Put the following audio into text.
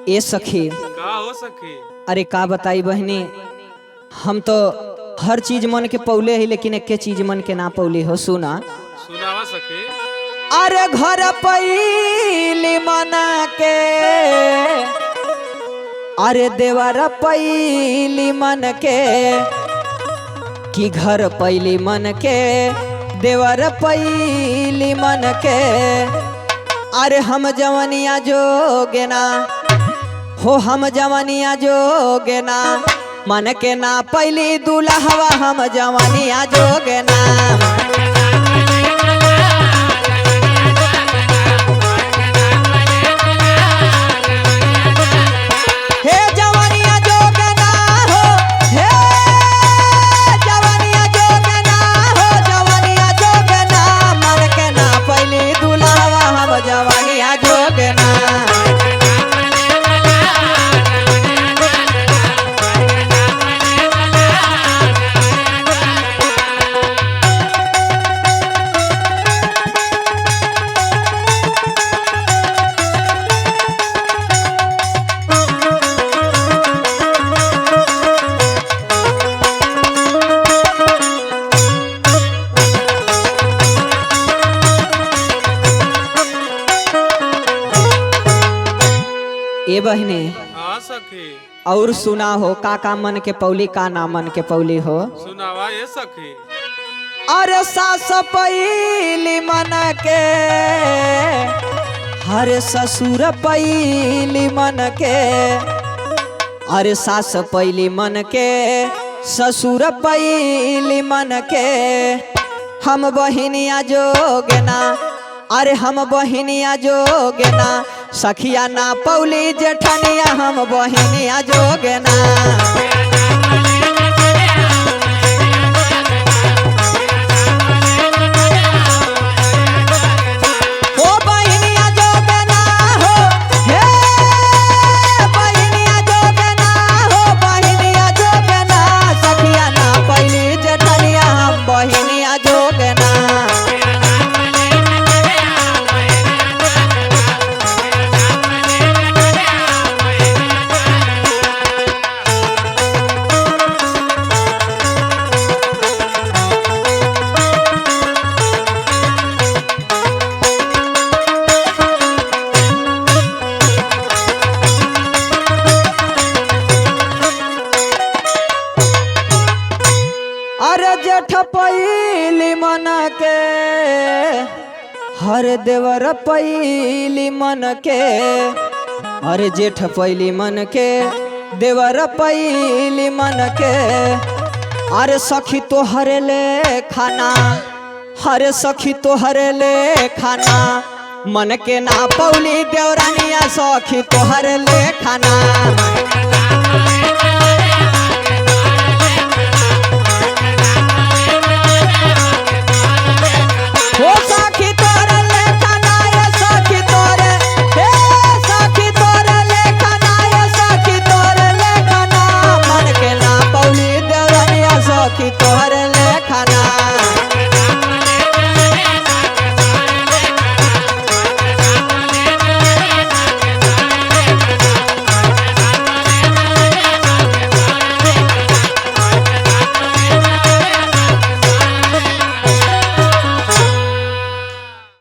ए सखी का हो सखी? अरे का बताई बहनी, हम तो हर चीज मन के पौले ही लेकिन एक चीज मन के ना पौले हो। सुना सुनावा सखी। अरे घर पैली मना के, अरे देवर पैली मन के, कि घर पैली मन के देवर पैली मन के। अरे हम जवनिया जोगेना हो, हम जवनिया जोगेना, मन के ना पैली दुल्हवा हम जवनिया जोगेना। हे जवनिया जोगेना हो, हे जवनिया जोगेना हो, जवनिया जोगेना, मन के ना पैली दुल्हवा हम जवनिया जोगेना। ए बहने हाँ सखी। और सुना हो का मन के पौली का ना मन के पौली हो। सुनावा ये सखी। अरे सास पैली मन के, हरे ससुर पैली मन के। अरे सास पैली मन के, ससुर पैली मन के। हम बहिनिया जोगेना, अरे हम बहिनिया जोगेना, सखिया ना पौली जेठनिया हम बहिनिया जोगेना। ओ बहिनिया जोगेना हो, हे बहिनिया जोगेना हो, बहिनिया जोगेना, सखिया ना पौली जेठनिया हम बहिनिया जोगेना। अरे जेठ पैली मन के, हर देवर पैली मन के। अरे जेठ पैली मन के, देवर पैली मन के। अरे सखी तोहरे ले खाना, हरे सखी तोहरे ले खाना, मन के ना पौली देवरानिया, सखी तोहरे ले खाना।